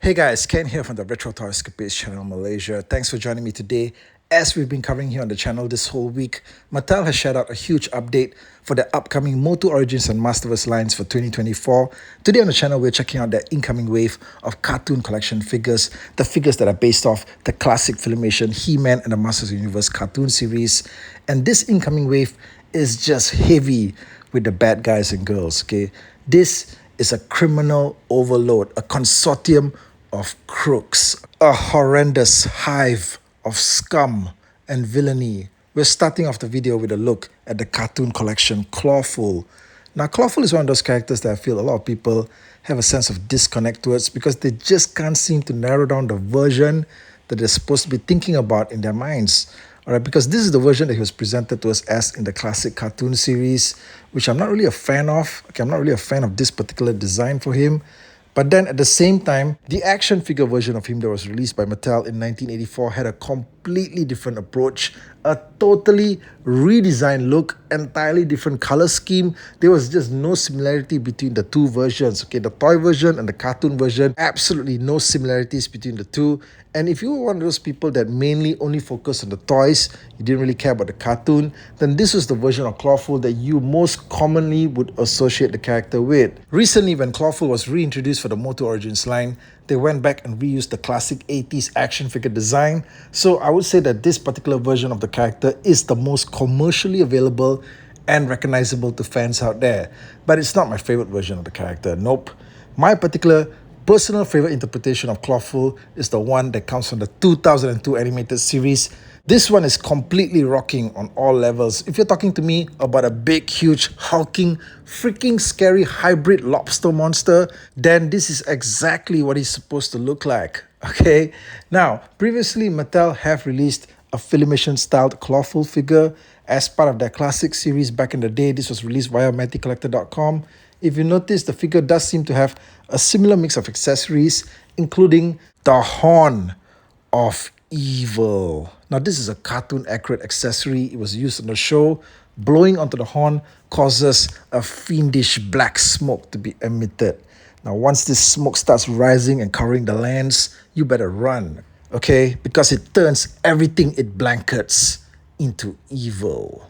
Hey guys, Ken here from the Retro Toy Escapades channel in Malaysia. Thanks for joining me today. As we've been covering here on the channel this whole week, Mattel has shared out a huge update for the upcoming MOTU Origins and Masterverse lines for 2024. Today on the channel, we're checking out their incoming wave of cartoon collection figures, the figures that are based off the classic Filmation He-Man and the Masters of the Universe cartoon series. And this incoming wave is just heavy with the bad guys and girls, okay? This is a criminal overload, a consortium of crooks, a horrendous hive of scum and villainy. We're starting off the video with a look at the cartoon collection Clawful. Now, Clawful is one of those characters that I feel a lot of people have a sense of disconnect towards because they just can't seem to narrow down the version that they're supposed to be thinking about in their minds. All right, because this is the version that he was presented to us as in the classic cartoon series, which I'm not really a fan of. Okay, I'm not really a fan of this particular design for him. But then at the same time, the action figure version of him that was released by Mattel in 1984 had a completely different approach, a totally redesigned look, entirely different color scheme. There was just no similarity between the two versions. Okay, the toy version and the cartoon version, absolutely no similarities between the two. And if you were one of those people that mainly only focus on the toys, you didn't really care about the cartoon, then this was the version of Clawful that you most commonly would associate the character with. Recently, when Clawful was reintroduced for the MOTU Origins line, they went back and reused the classic 80s action figure design. So I would say that this particular version of the character is the most commercially available and recognizable to fans out there. But it's not my favorite version of the character, nope. My particular personal favorite interpretation of Clawful is the one that comes from the 2002 animated series. This one is completely rocking on all levels. If you're talking to me about a big, huge, hulking, freaking scary hybrid lobster monster, then this is exactly what he's supposed to look like. Okay? Now, previously Mattel have released a Filmation-styled Clawful figure as part of their classic series back in the day. This was released via MattyCollector.com. If you notice, the figure does seem to have a similar mix of accessories, including the horn of evil. Now, this is a cartoon-accurate accessory. It was used on the show. Blowing onto the horn causes a fiendish black smoke to be emitted. Now, once this smoke starts rising and covering the lands, you better run, okay? Because it turns everything it blankets into evil.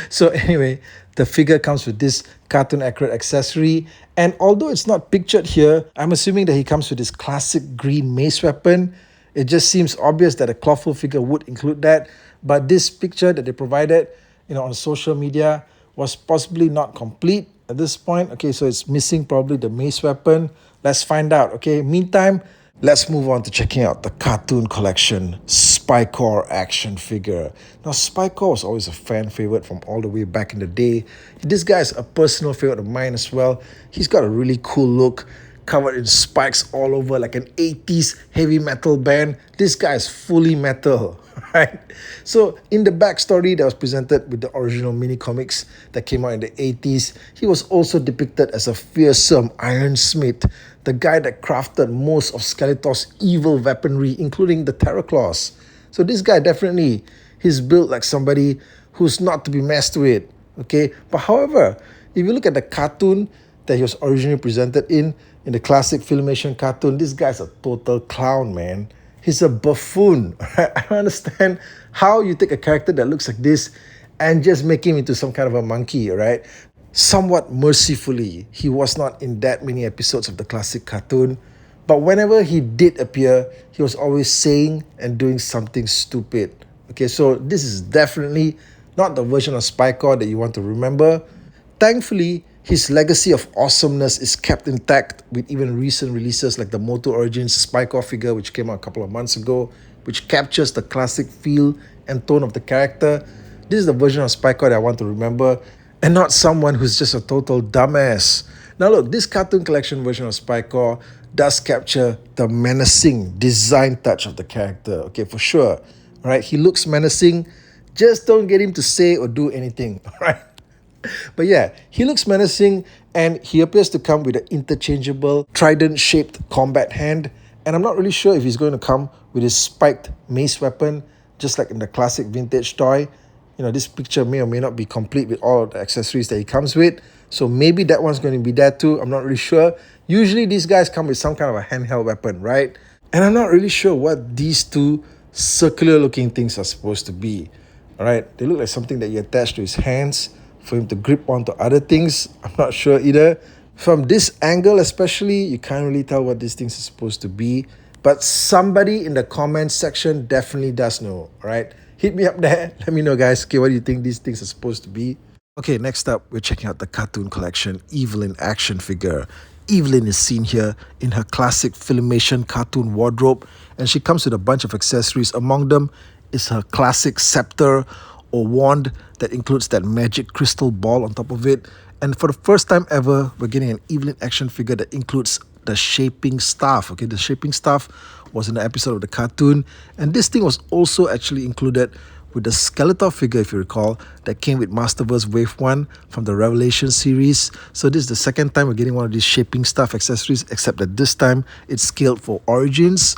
So anyway, the figure comes with this cartoon accurate accessory, and although it's not pictured here, I'm assuming that he comes with this classic green mace weapon. It just seems obvious that a Clawful figure would include that, but this picture that they provided, on social media was possibly not complete at this point. Okay, so it's missing probably the mace weapon. Let's find out. Okay, meantime, let's move on to checking out the cartoon collection Spore action figure. Now, Spore was always a fan favorite from all the way back in the day. This guy is a personal favorite of mine as well. He's got a really cool look, covered in spikes all over like an 80s heavy metal band. This guy is fully metal, right? So in the backstory that was presented with the original mini comics that came out in the 80s, he was also depicted as a fearsome ironsmith, the guy that crafted most of Skeletor's evil weaponry, including the Terror Claws. So this guy definitely, he's built like somebody who's not to be messed with, okay? But however, if you look at the cartoon that he was originally presented in the classic Filmation cartoon, this guy's a total clown, man. He's a buffoon. Right? I don't understand how you take a character that looks like this and just make him into some kind of a monkey, right? Somewhat mercifully, he was not in that many episodes of the classic cartoon, but whenever he did appear, he was always saying and doing something stupid. Okay, so this is definitely not the version of Spore that you want to remember. Thankfully, his legacy of awesomeness is kept intact with even recent releases like the MOTU Origins Spore figure, which came out a couple of months ago, which captures the classic feel and tone of the character. This is the version of Spore that I want to remember, and not someone who's just a total dumbass. Now look, this cartoon collection version of Spore does capture the menacing design touch of the character, okay, for sure. Right? He looks menacing, just don't get him to say or do anything, right? But yeah, he looks menacing, and he appears to come with an interchangeable trident-shaped combat hand. And I'm not really sure if he's going to come with his spiked mace weapon, just like in the classic vintage toy. This picture may or may not be complete with all the accessories that he comes with. So maybe that one's going to be there too. I'm not really sure. Usually these guys come with some kind of a handheld weapon, right? And I'm not really sure what these two circular looking things are supposed to be. All right, they look like something that you attach to his hands for him to grip onto other things. I'm not sure either. From this angle especially, you can't really tell what these things are supposed to be. But somebody in the comments section definitely does know, all right? Hit me up there. Let me know, guys. Okay, what do you think these things are supposed to be? Okay, next up, we're checking out the cartoon collection Evelyn action figure. Evelyn is seen here in her classic Filmation cartoon wardrobe, and she comes with a bunch of accessories. Among them is her classic scepter or wand that includes that magic crystal ball on top of it. And for the first time ever, we're getting an Evelyn action figure that includes the shaping staff. Okay, the shaping staff was in the episode of the cartoon, and this thing was also actually included with the Skeletor figure, if you recall, that came with Masterverse Wave 1 from the Revelation series. So this is the second time we're getting one of these shaping staff accessories, except that this time it's scaled for Origins,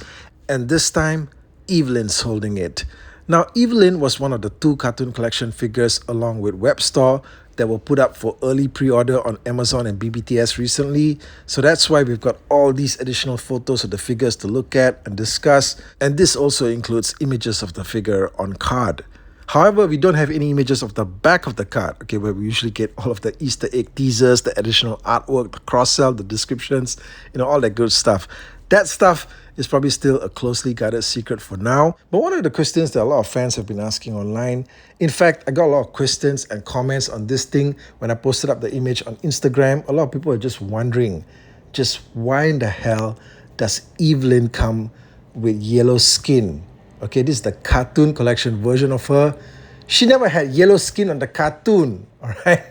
and this time Evelyn's holding it. Now, Evelyn was one of the two cartoon collection figures along with Webstar that were put up for early pre-order on Amazon and BBTS recently. So that's why we've got all these additional photos of the figures to look at and discuss. And this also includes images of the figure on card. However, we don't have any images of the back of the card, okay, where we usually get all of the Easter egg teasers, the additional artwork, the cross-sell, the descriptions, all that good stuff. That stuff is probably still a closely guarded secret for now. But one of the questions that a lot of fans have been asking online, in fact, I got a lot of questions and comments on this thing when I posted up the image on Instagram. A lot of people are just wondering, just why in the hell does Evelyn come with yellow skin? Okay, this is the cartoon collection version of her. She never had yellow skin on the cartoon, all right?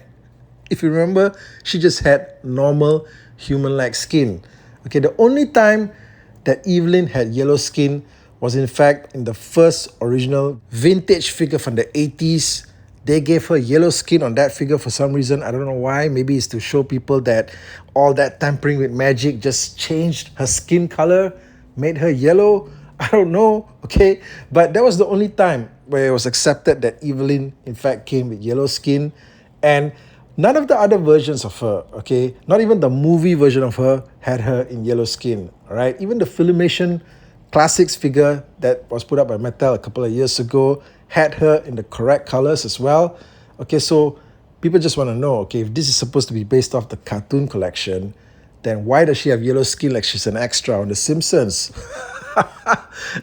If you remember, she just had normal human-like skin. Okay, the only time that Evelyn had yellow skin was in fact in the first original vintage figure from the 80s. They gave her yellow skin on that figure for some reason. I don't know why. Maybe it's to show people that all that tampering with magic just changed her skin color, made her yellow. I don't know, okay? But that was the only time where it was accepted that Evelyn in fact came with yellow skin. And none of the other versions of her, okay, not even the movie version of her had her in yellow skin, all right? Even the Filmation Classics figure that was put up by Mattel a couple of years ago had her in the correct colors as well. Okay, so people just want to know, okay, if this is supposed to be based off the cartoon collection, then why does she have yellow skin like she's an extra on The Simpsons?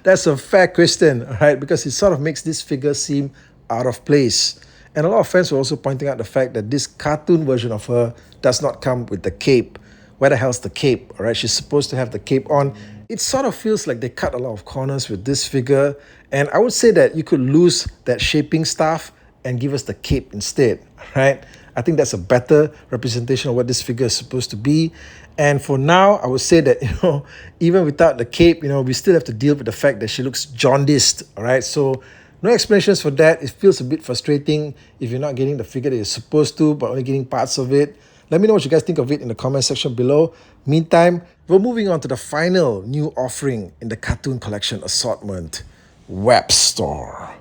That's a fair question, all right, because it sort of makes this figure seem out of place. And a lot of fans were also pointing out the fact that this cartoon version of her does not come with the cape. Where the hell's the cape? All right, she's supposed to have the cape on. It sort of feels like they cut a lot of corners with this figure. And I would say that you could lose that shaping staff and give us the cape instead, right? I think that's a better representation of what this figure is supposed to be. And for now, I would say that, even without the cape, we still have to deal with the fact that she looks jaundiced, all right? So no explanations for that. It feels a bit frustrating if you're not getting the figure that you're supposed to, but only getting parts of it. Let me know what you guys think of it in the comment section below. Meantime, we're moving on to the final new offering in the cartoon collection assortment, Webstar.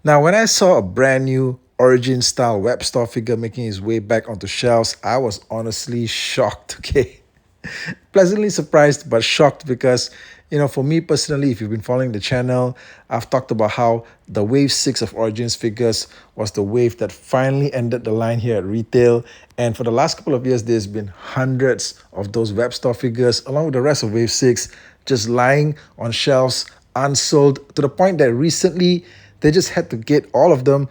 Now, when I saw a brand new Origins style Webstar figure making his way back onto shelves, I was honestly shocked, okay? Pleasantly surprised, but shocked because, for me personally, if you've been following the channel, I've talked about how the Wave 6 of Origins figures was the wave that finally ended the line here at retail. And for the last couple of years, there's been hundreds of those Webstar figures, along with the rest of Wave 6, just lying on shelves, unsold, to the point that recently they just had to get all of them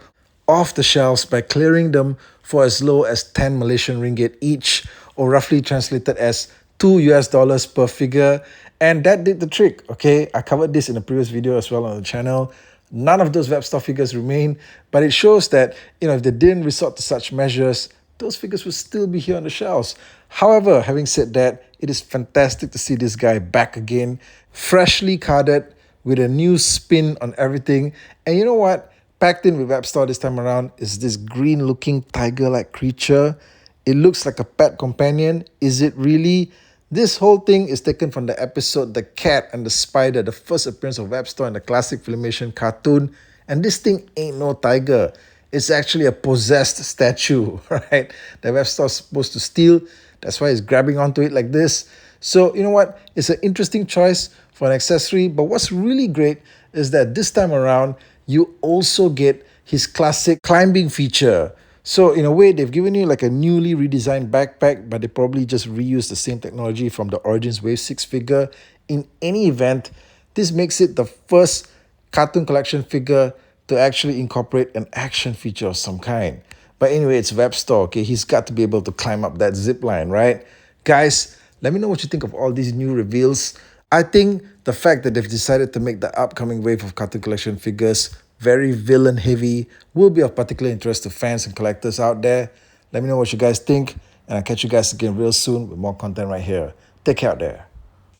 off the shelves by clearing them for as low as 10 Malaysian ringgit each, or roughly translated as $2 per figure. And that did the trick, okay? I covered this in a previous video as well on the channel. None of those Webstar figures remain, but it shows that, if they didn't resort to such measures, those figures would still be here on the shelves. However, having said that, it is fantastic to see this guy back again, freshly carded, with a new spin on everything. And you know what? Packed in with Webstar this time around is this green-looking tiger-like creature. It looks like a pet companion. Is it really? This whole thing is taken from the episode The Cat and the Spider, the first appearance of Webstar in the classic Filmation cartoon. And this thing ain't no tiger. It's actually a possessed statue, right? That Webstar is supposed to steal. That's why he's grabbing onto it like this. So, you know what? It's an interesting choice for an accessory. But what's really great is that this time around, you also get his classic climbing feature. So in a way, they've given you like a newly redesigned backpack, but they probably just reused the same technology from the Origins Wave 6 figure. In any event, this makes it the first cartoon collection figure to actually incorporate an action feature of some kind. But anyway, it's Webstar, okay? He's got to be able to climb up that zip line, right? Guys, let me know what you think of all these new reveals. I think the fact that they've decided to make the upcoming wave of cartoon collection figures very villain heavy will be of particular interest to fans and collectors out there. Let me know what you guys think, and I'll catch you guys again real soon with more content right here. Take care out there.